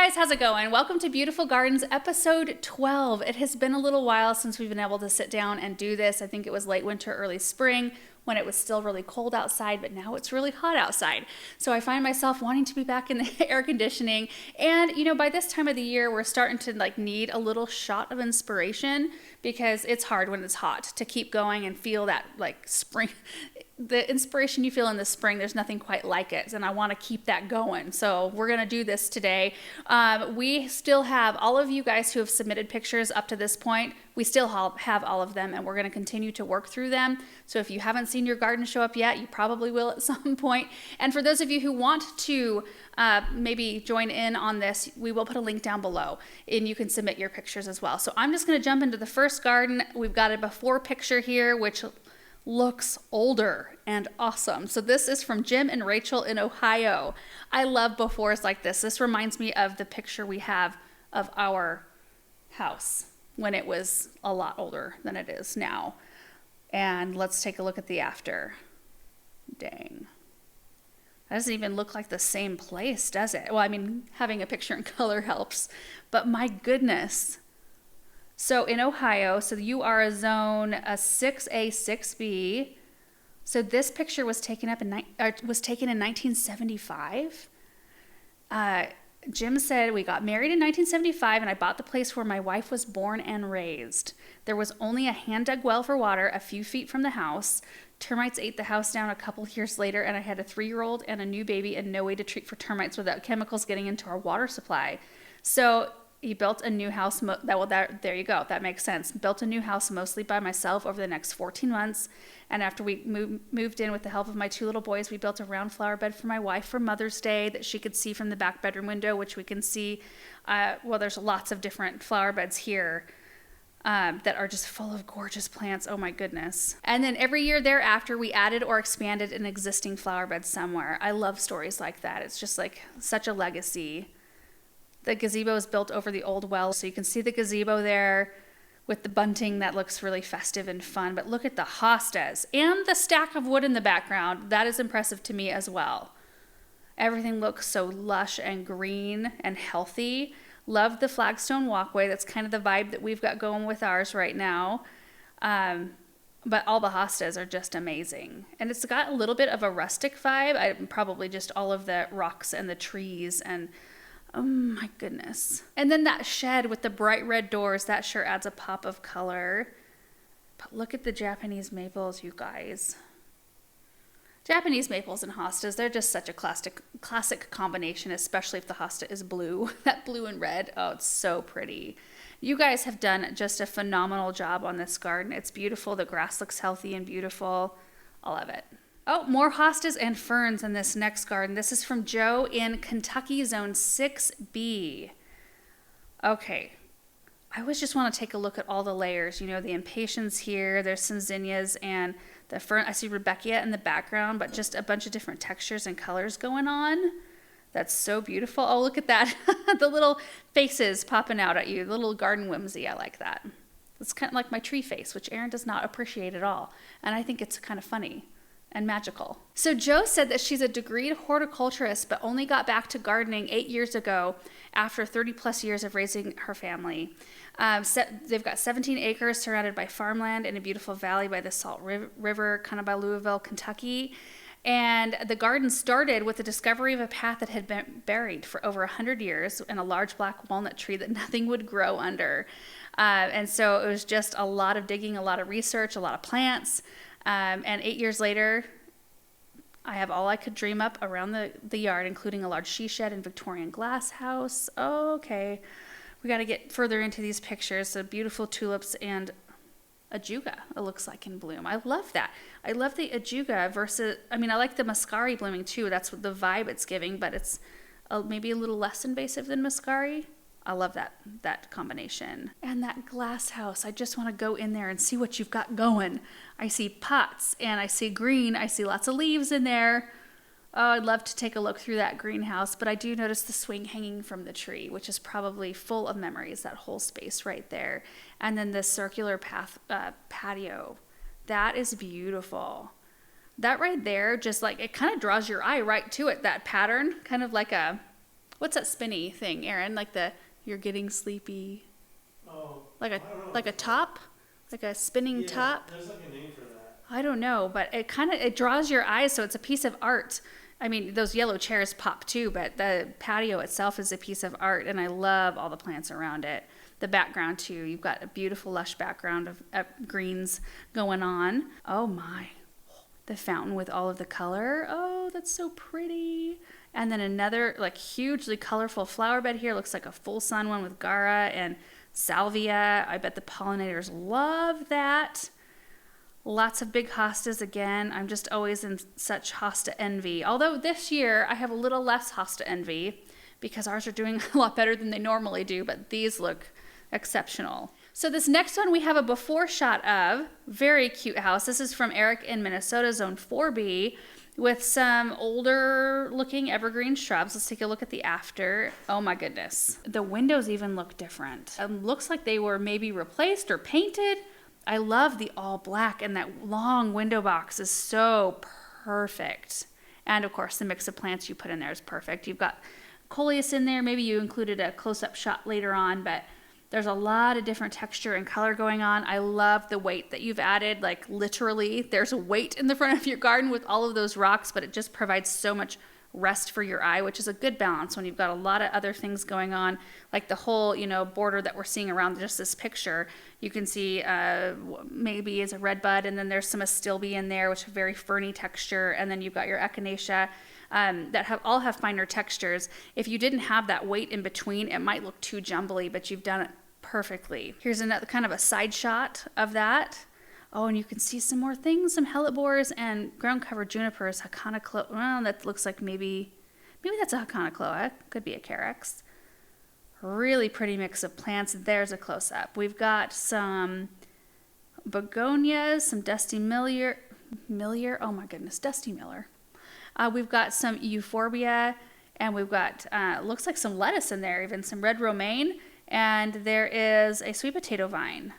guys, how's it going? Welcome to Beautiful Gardens episode 12. It has been a little while since we've been able to sit down and do this. I think it was late winter, early spring when it was still really cold outside, but now it's really hot outside. So I find myself wanting to be back in the air conditioning. And by this time of the year, we're starting to need a little shot of inspiration because it's hard when it's hot to keep going and feel that spring. The inspiration you feel in the spring, there's nothing quite like it, and I want to keep that going. So we're going to do this today. We still have all of you guys who have submitted pictures up to this point. We still have all of them, and we're going to continue to work through them. So if you haven't seen your garden show up yet, you probably will at some point. And for those of you who want to maybe join in on this, we will put a link down below, and you can submit your pictures as well. So I'm just going to jump into the first garden. We've got a before picture here, which looks older and awesome. So this is from Jim and Rachel in Ohio. I love befores like this. This reminds me of the picture we have of our house when it was a lot older than it is now. And let's take a look at the after. Dang. That doesn't even look like the same place, does it? Well, I mean, having a picture in color helps, but my goodness. So in Ohio, so you are a zone a 6A, 6B. So this picture was taken in 1975. Jim said, we got married in 1975 and I bought the place where my wife was born and raised. There was only a hand-dug well for water a few feet from the house. Termites ate the house down a couple years later, and I had a 3-year-old and a new baby and no way to treat for termites without chemicals getting into our water supply. So he built a new house. There you go. That makes sense. Built a new house mostly by myself over the next 14 months. And after we moved in with the help of my 2 little boys, we built a round flower bed for my wife for Mother's Day that she could see from the back bedroom window, which we can see. There's lots of different flower beds here that are just full of gorgeous plants. Oh my goodness. And then every year thereafter, we added or expanded an existing flower bed somewhere. I love stories like that. It's just like such a legacy. The gazebo is built over the old well, so you can see the gazebo there with the bunting. That looks really festive and fun. But look at the hostas and the stack of wood in the background. That is impressive to me as well. Everything looks so lush and green and healthy. Love the flagstone walkway. That's kind of the vibe that we've got going with ours right now. But all the hostas are just amazing. And it's got a little bit of a rustic vibe. Probably just all of the rocks and the trees and oh my goodness. And then that shed with the bright red doors, that sure adds a pop of color. But look at the Japanese maples, you guys. Japanese maples and hostas, they're just such a classic combination, especially if the hosta is blue. That blue and red, oh, it's so pretty. You guys have done just a phenomenal job on this garden. It's beautiful. The grass looks healthy and beautiful. I love it. Oh, more hostas and ferns in this next garden. This is from Joe in Kentucky, zone 6B. Okay, I always just want to take a look at all the layers. The impatiens here, there's some zinnias and the fern. I see Rebecca in the background, but just a bunch of different textures and colors going on. That's so beautiful. Oh, look at that. The little faces popping out at you, the little garden whimsy. I like that. It's kind of like my tree face, which Erin does not appreciate at all. And I think it's kind of funny and magical. So Joe said that she's a degreed horticulturist, but only got back to gardening 8 years ago after 30 plus years of raising her family. They've got 17 acres surrounded by farmland in a beautiful valley by the Salt River, kind of by Louisville, Kentucky. And the garden started with the discovery of a path that had been buried for over 100 years in a large black walnut tree that nothing would grow under. And so it was just a lot of digging, a lot of research, a lot of plants. And 8 years later, I have all I could dream up around the yard, including a large she shed and Victorian glass house. Oh, okay. We got to get further into these pictures. So beautiful tulips and ajuga, it looks like, in bloom. I love that. I love the ajuga versus, I like the muscari blooming too. That's what the vibe it's giving, but it's maybe a little less invasive than muscari. I love that combination. And that glass house, I just want to go in there and see what you've got going. I see pots and I see green. I see lots of leaves in there. Oh, I'd love to take a look through that greenhouse, but I do notice the swing hanging from the tree, which is probably full of memories, that whole space right there. And then the circular patio. That is beautiful. That right there, just it kind of draws your eye right to it, that pattern, kind of like What's that spinny thing, Aaron? Like you're getting sleepy. Oh, Like I don't know. like a top? Like a spinning top? There's like a name for that. I don't know, but it draws your eyes, so it's a piece of art. I mean, those yellow chairs pop too, but the patio itself is a piece of art, and I love all the plants around it. The background too. You've got a beautiful lush background of greens going on. Oh my. The fountain with all of the color. Oh, that's so pretty. And then another like hugely colorful flower bed here. Looks like a full sun one with Gara and salvia. I bet the pollinators love that. Lots of big hostas again. I'm just always in such hosta envy. Although this year I have a little less hosta envy because ours are doing a lot better than they normally do, but these look exceptional. So this next one we have a before shot of. Very cute house. This is from Eric in Minnesota, zone 4B, with some older looking evergreen shrubs. Let's take a look at the after. Oh my goodness. The windows even look different. It looks like they were maybe replaced or painted. I love the all black, and that long window box is so perfect. And of course the mix of plants you put in there is perfect. You've got coleus in there. Maybe you included a close-up shot later on, but there's a lot of different texture and color going on. I love the weight that you've added. Like literally there's a weight in the front of your garden with all of those rocks, but it just provides so much rest for your eye, which is a good balance when you've got a lot of other things going on, like the whole, border that we're seeing around just this picture. You can see maybe is a red bud, and then there's some astilbe in there, which is very ferny texture, and then you've got your echinacea that all have finer textures. If you didn't have that weight in between, it might look too jumbly, but you've done it perfectly. Here's another kind of a side shot of that. Oh, and you can see some more things, some hellebores and ground cover junipers, Haconocloa. Well, that looks like maybe that's a Haconocloa. Could be a Carex. Really pretty mix of plants. There's a close-up. We've got some begonias, some Dusty Miller. Oh my goodness, Dusty Miller. We've got some euphorbia, and we've got, looks like some lettuce in there, even some red romaine, and there is a sweet potato vine.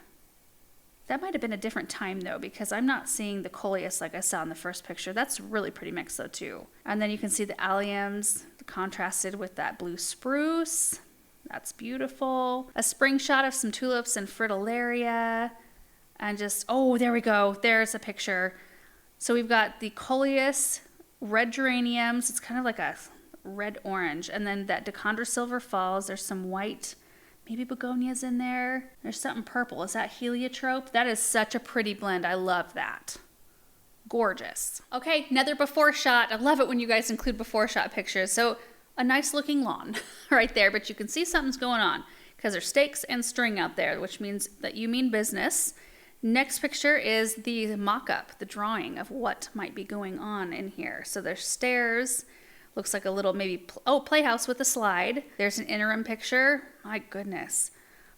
That might have been a different time though, because I'm not seeing the coleus like I saw in the first picture. That's really pretty mixed though too. And then you can see the alliums contrasted with that blue spruce. That's beautiful. A spring shot of some tulips and fritillaria. And just, oh, there we go. There's a picture. So we've got the coleus, red geraniums. It's kind of like a red-orange. And then that Decanter Silver Falls. There's some white, maybe begonias in there. There's something purple. Is that heliotrope? That is such a pretty blend. I love that. Gorgeous. Okay, another before shot. I love it when you guys include before shot pictures. So a nice looking lawn right there, but you can see something's going on because there's stakes and string out there, which means that you mean business. Next picture is the mock-up, the drawing of what might be going on in here. So there's stairs. Looks like a little maybe, playhouse with a slide. There's an interim picture. My goodness.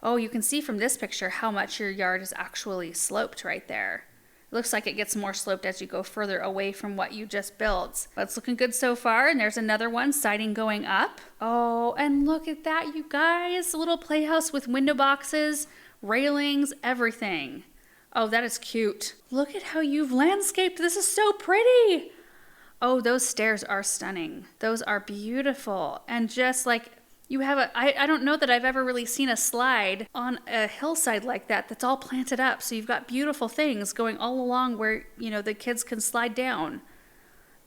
Oh, you can see from this picture how much your yard is actually sloped right there. It looks like it gets more sloped as you go further away from what you just built. But it's looking good so far. And there's another one, siding going up. Oh, and look at that, you guys. A little playhouse with window boxes, railings, everything. Oh, that is cute. Look at how you've landscaped. This is so pretty. Oh, those stairs are stunning. Those are beautiful. And just like you have I don't know that I've ever really seen a slide on a hillside like that that's all planted up. So you've got beautiful things going all along where, the kids can slide down.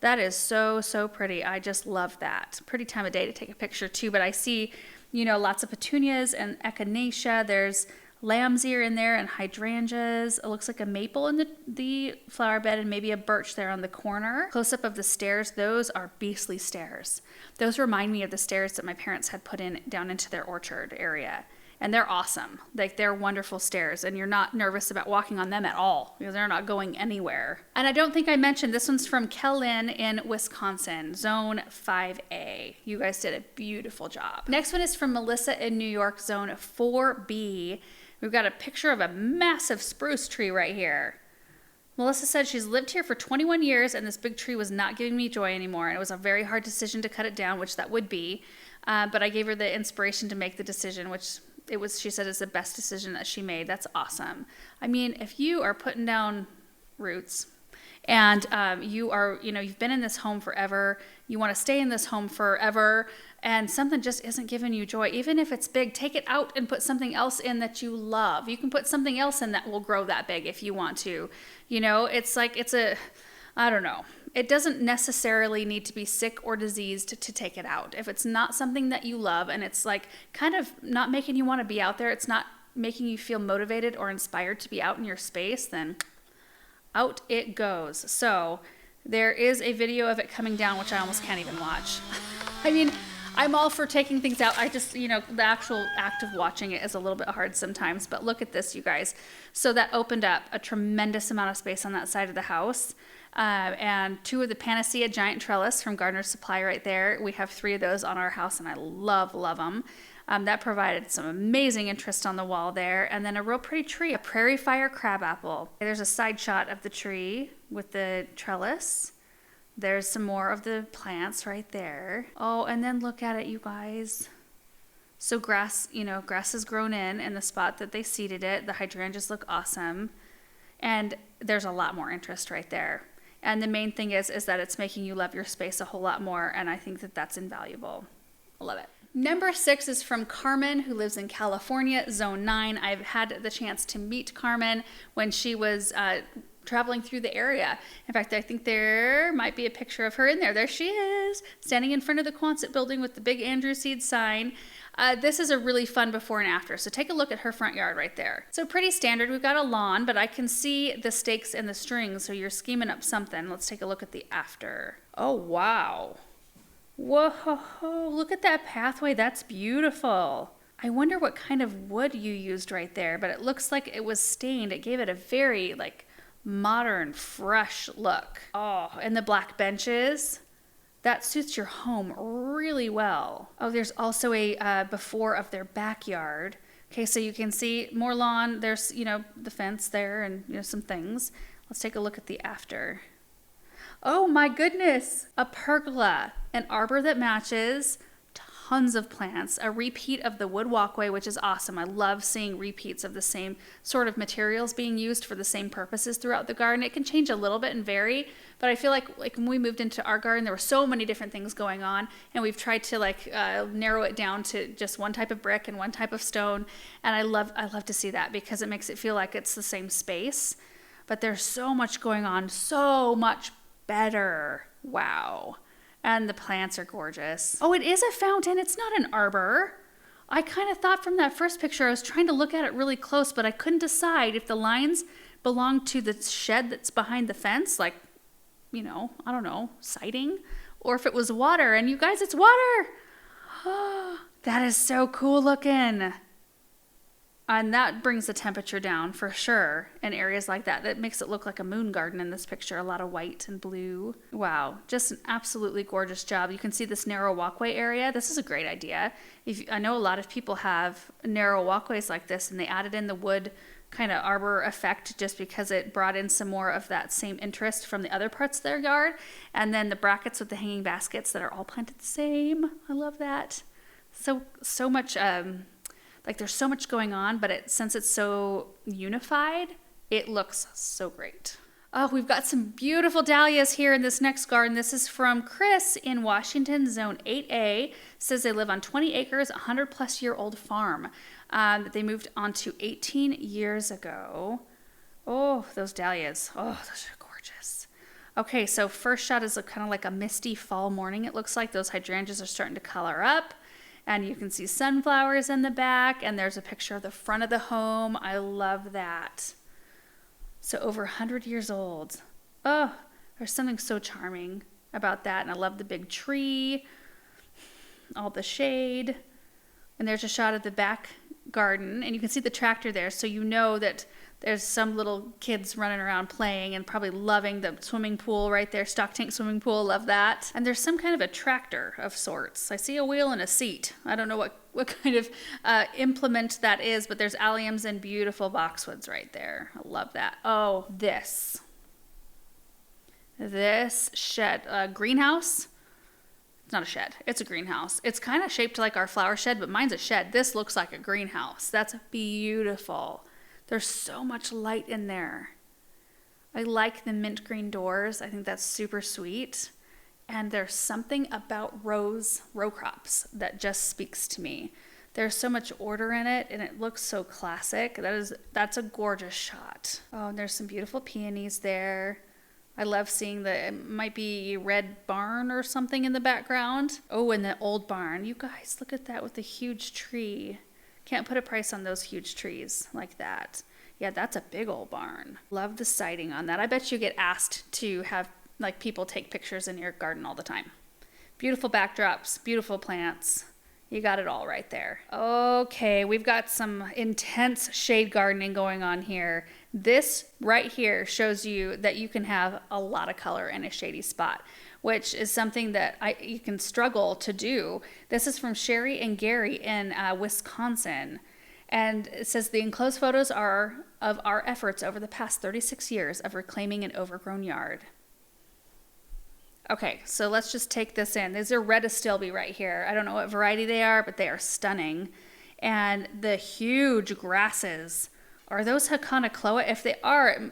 That is so, so pretty. I just love that. Pretty time of day to take a picture too. But I see, lots of petunias and echinacea. There's lamb's ear in there and hydrangeas. It looks like a maple in the flower bed and maybe a birch there on the corner. Close up of the stairs. Those are beastly stairs. Those remind me of the stairs that my parents had put in down into their orchard area. And they're awesome. Like, they're wonderful stairs, and you're not nervous about walking on them at all because they're not going anywhere. And I don't think I mentioned this one's from Kellen in Wisconsin, zone 5A. You guys did a beautiful job. Next one is from Melissa in New York, zone 4B. We've got a picture of a massive spruce tree right here. Melissa said she's lived here for 21 years and this big tree was not giving me joy anymore. And it was a very hard decision to cut it down, which that would be. But I gave her the inspiration to make the decision, which she said is the best decision that she made. That's awesome. I mean, if you are putting down roots and you are, you've been in this home forever, you want to stay in this home forever, and something just isn't giving you joy, even if it's big, take it out and put something else in that you love. You can put something else in that will grow that big if you want to. You know, it's like, I don't know. It doesn't necessarily need to be sick or diseased to take it out. If it's not something that you love and it's like kind of not making you want to be out there, it's not making you feel motivated or inspired to be out in your space, then out it goes. So there is a video of it coming down, which I almost can't even watch. I mean, I'm all for taking things out. I just, you know, the actual act of watching it is a little bit hard sometimes, but look at this, you guys. So that opened up a tremendous amount of space on that side of the house. And 2 of the Panacea giant trellis from Gardener's Supply right there. We have 3 of those on our house, and I love them. That provided some amazing interest on the wall there. And then a real pretty tree, a prairie fire crabapple. There's a side shot of the tree with the trellis. There's some more of the plants right there. Oh, and then look at it, you guys. So grass, you know, grass has grown in the spot that they seeded it. The hydrangeas look awesome. And there's a lot more interest right there. And the main thing is that it's making you love your space a whole lot more, and I think that that's invaluable. I love it. Number 6 is from Carmen, who lives in California, Zone 9. I've had the chance to meet Carmen when she was traveling through the area. In fact, I think there might be a picture of her in there. There she is, standing in front of the Quonset building with the big Andrew Seed sign. This is a really fun before and after. So take a look at her front yard right there. So pretty standard. We've got a lawn, but I can see the stakes and the strings. So you're scheming up something. Let's take a look at the after. Oh, wow. Whoa, look at that pathway. That's beautiful. I wonder what kind of wood you used right there, but it looks like it was stained. It gave it a very like modern, fresh look. Oh, and the black benches. That suits your home really well. Oh, there's also a before of their backyard. Okay, so you can see more lawn. There's, you know, the fence there and, you know, some things. Let's take a look at the after. Oh my goodness, a pergola, an arbor that matches, tons of plants, a repeat of the wood walkway, which is awesome. I love seeing repeats of the same sort of materials being used for the same purposes throughout the garden. It can change a little bit and vary, but I feel like when we moved into our garden, there were so many different things going on, and we've tried to narrow it down to just one type of brick and one type of stone, and I love to see that because it makes it feel like it's the same space, but there's so much going on, so much better. Wow. And the plants are gorgeous. Oh, it is a fountain. It's not an arbor. I kind of thought from that first picture, I was trying to look at it really close, but I couldn't decide if the lines belong to the shed that's behind the fence, like, you know, I don't know, siding, or if it was water. And you guys, it's water. Oh, that is so cool looking. And that brings the temperature down for sure in areas like that. That makes it look like a moon garden in this picture. A lot of white and blue. Wow, just an absolutely gorgeous job. You can see this narrow walkway area. This is a great idea. I know a lot of people have narrow walkways like this, and they added in the wood kind of arbor effect just because it brought in some more of that same interest from the other parts of their yard. And then the brackets with the hanging baskets that are all planted the same. I love that. So much... Like there's so much going on, but since it's so unified, it looks so great. Oh, we've got some beautiful dahlias here in this next garden. This is from Chris in Washington, Zone 8A. Says they live on 20 acres, 100-plus-year-old farm that they moved onto 18 years ago. Oh, those dahlias. Oh, those are gorgeous. Okay, so first shot is kind of like a misty fall morning. It looks like those hydrangeas are starting to color up. And you can see sunflowers in the back, and there's a picture of the front of the home. I love that. So over 100 years old. Oh, there's something so charming about that. And I love the big tree, all the shade. And there's a shot of the back garden, and you can see the tractor there, so you know that there's some little kids running around playing and probably loving the swimming pool right there, stock tank swimming pool, love that. And there's some kind of a tractor of sorts. I see a wheel and a seat. I don't know what kind of implement that is, but there's alliums and beautiful boxwoods right there. I love that. Oh, this shed, greenhouse. It's not a shed, it's a greenhouse. It's kind of shaped like our flower shed, but mine's a shed. This looks like a greenhouse. That's beautiful. There's so much light in there. I like the mint green doors. I think that's super sweet. And there's something about row crops that just speaks to me. There's so much order in it, and it looks so classic. That's a gorgeous shot. Oh, and there's some beautiful peonies there. I love seeing it might be red barn or something in the background. Oh, and the old barn. You guys, look at that with the huge tree. Can't put a price on those huge trees like that. Yeah, that's a big old barn. Love the siding on that. I bet you get asked to have like people take pictures in your garden all the time. Beautiful backdrops, beautiful plants. You got it all right there. Okay, we've got some intense shade gardening going on here. This right here shows you that you can have a lot of color in a shady spot, which is something that you can struggle to do. This is from Sherry and Gary in Wisconsin. And it says the enclosed photos are of our efforts over the past 36 years of reclaiming an overgrown yard. Okay, so let's just take this in. These are red astilbe right here. I don't know what variety they are, but they are stunning. And the huge grasses, are those Haconocloa? If they are,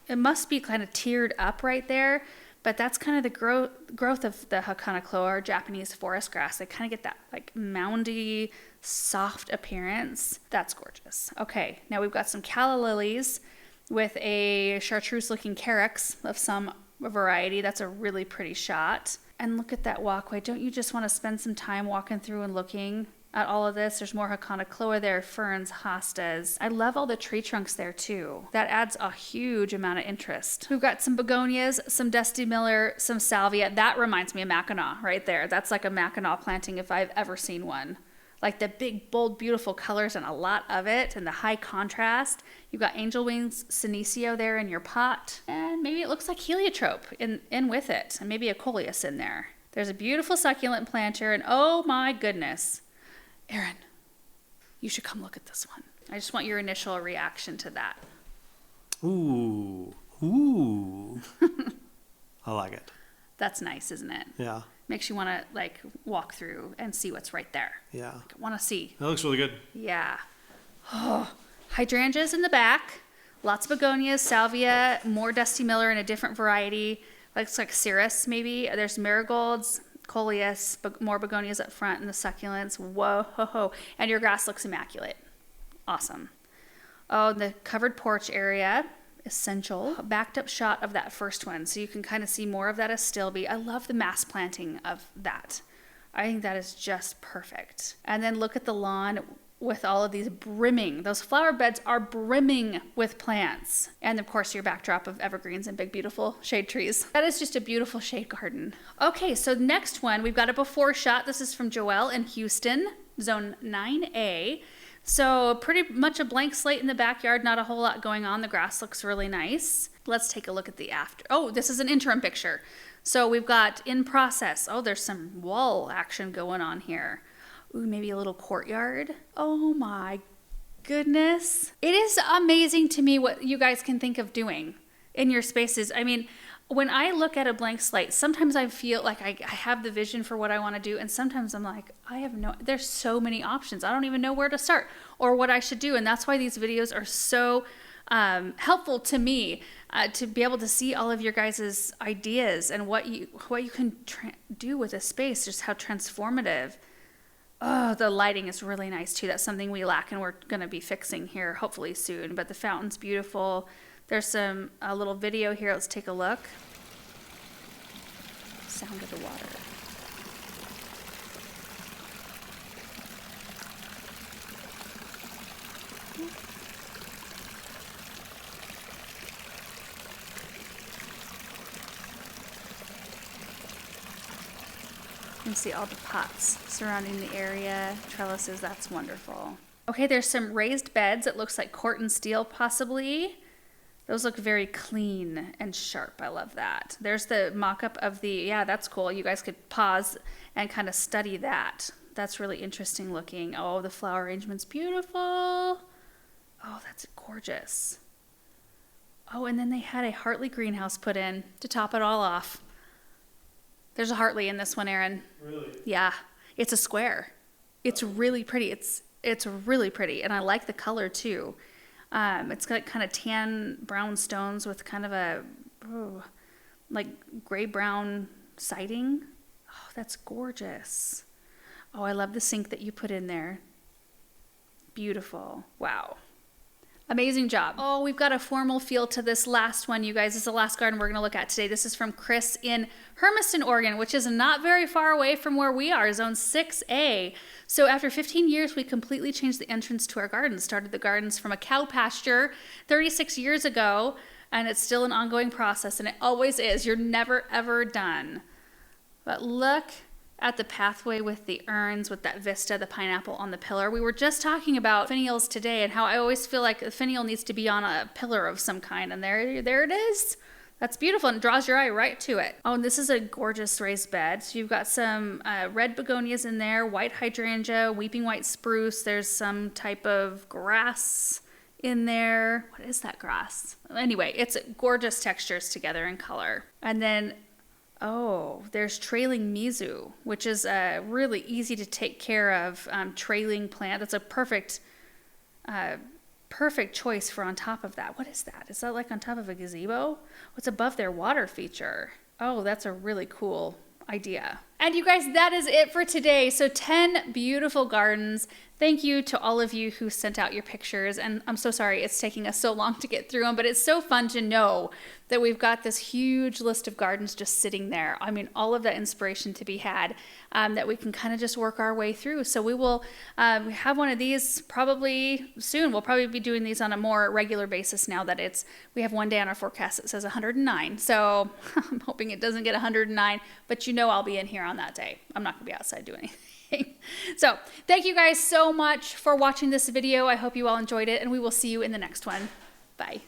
it must be kind of tiered up right there, but that's kind of the growth of the Haconocloa, or Japanese forest grass. They kind of get that like moundy, soft appearance. That's gorgeous. Okay, now we've got some calla lilies with a chartreuse looking carex of some variety. That's a really pretty shot. And look at that walkway. Don't you just want to spend some time walking through and looking at all of this? There's more Haconocloa there, ferns, hostas. I love all the tree trunks there too. That adds a huge amount of interest. We've got some begonias, some Dusty Miller, some salvia. That reminds me of Mackinac right there. That's like a Mackinac planting if I've ever seen one. Like the big, bold, beautiful colors and a lot of it, and the high contrast. You've got angel wings, senecio there in your pot, and maybe it looks like heliotrope in with it, and maybe a coleus in there. There's a beautiful succulent planter, and oh my goodness, Erin, you should come look at this one. I just want your initial reaction to that. Ooh. I like it. That's nice, isn't it? Yeah. Makes you want to like walk through and see what's right there. Yeah. Like, want to see. That looks really good. Yeah. Oh, hydrangeas in the back. Lots of begonias, salvia, more Dusty Miller in a different variety. Looks like cirrus maybe. There's marigolds, coleus, more begonias up front, and the succulents. Whoa, ho, ho. And your grass looks immaculate. Awesome. Oh, the covered porch area. Essential. A backed up shot of that first one, so you can kind of see more of that astilbe. I love the mass planting of that. I think that is just perfect. And then look at the lawn with all of these brimming. Those flower beds are brimming with plants. And of course your backdrop of evergreens and big beautiful shade trees. That is just a beautiful shade garden. Okay, so next one, we've got a before shot. This is from Joelle in Houston, zone 9A. So pretty much a blank slate in the backyard, not a whole lot going on. The grass looks really nice. Let's take a look at the after. Oh, this is an interim picture. So we've got in process. Oh, there's some wall action going on here. Ooh, maybe a little courtyard. Oh my goodness. It is amazing to me what you guys can think of doing in your spaces. I mean, when I look at a blank slate, sometimes I feel like I have the vision for what I want to do, and sometimes I'm like, there's so many options. I don't even know where to start or what I should do, and that's why these videos are so helpful to me to be able to see all of your guys' ideas and what you can do with a space, just how transformative. Oh, the lighting is really nice too. That's something we lack, and we're going to be fixing here hopefully soon. But the fountain's beautiful. There's a little video here. Let's take a look. Sound of the water. You can see all the pots surrounding the area, trellises. That's wonderful. Okay, there's some raised beds. It looks like corten steel possibly. Those look very clean and sharp. I love that. There's the mock-up of yeah, that's cool. You guys could pause and kind of study that. That's really interesting looking. Oh, the flower arrangement's beautiful. Oh, that's gorgeous. Oh, and then they had a Hartley greenhouse put in to top it all off. There's a Hartley in this one, Erin. Really? Yeah, it's a square. It's really pretty. It's really pretty, and I like the color too. It's got kind of tan brown stones with kind of a like gray brown siding. Oh, that's gorgeous. Oh, I love the sink that you put in there. Beautiful. Wow. Amazing job. Oh, we've got a formal feel to this last one, you guys. This is the last garden we're going to look at today. This is from Chris in Hermiston, Oregon, which is not very far away from where we are, Zone 6A. So after 15 years, we completely changed the entrance to our garden. Started the gardens from a cow pasture 36 years ago, and it's still an ongoing process, and it always is. You're never, ever done. But look at the pathway with the urns, with that vista, the pineapple on the pillar. We were just talking about finials today and how I always feel like a finial needs to be on a pillar of some kind, and there it is. That's beautiful, and it draws your eye right to it. Oh, and this is a gorgeous raised bed. So you've got some red begonias in there, white hydrangea, weeping white spruce. There's some type of grass in there. What is that grass? Anyway, it's gorgeous textures together in color. And then oh, there's trailing mizu, which is a really easy to take care of trailing plant. That's a perfect choice for on top of that. What is that? Is that like on top of a gazebo? What's above their water feature? Oh, that's a really cool idea. And you guys, that is it for today. So 10 beautiful gardens. Thank you to all of you who sent out your pictures. And I'm so sorry it's taking us so long to get through them, but it's so fun to know that we've got this huge list of gardens just sitting there. I mean, all of that inspiration to be had that we can kind of just work our way through. So we will have one of these probably soon. We'll probably be doing these on a more regular basis now that we have one day on our forecast that says 109. So I'm hoping it doesn't get 109, but you know I'll be in here on that day. I'm not gonna be outside doing anything. So thank you guys so much for watching this video. I hope you all enjoyed it, and we will see you in the next one. Bye.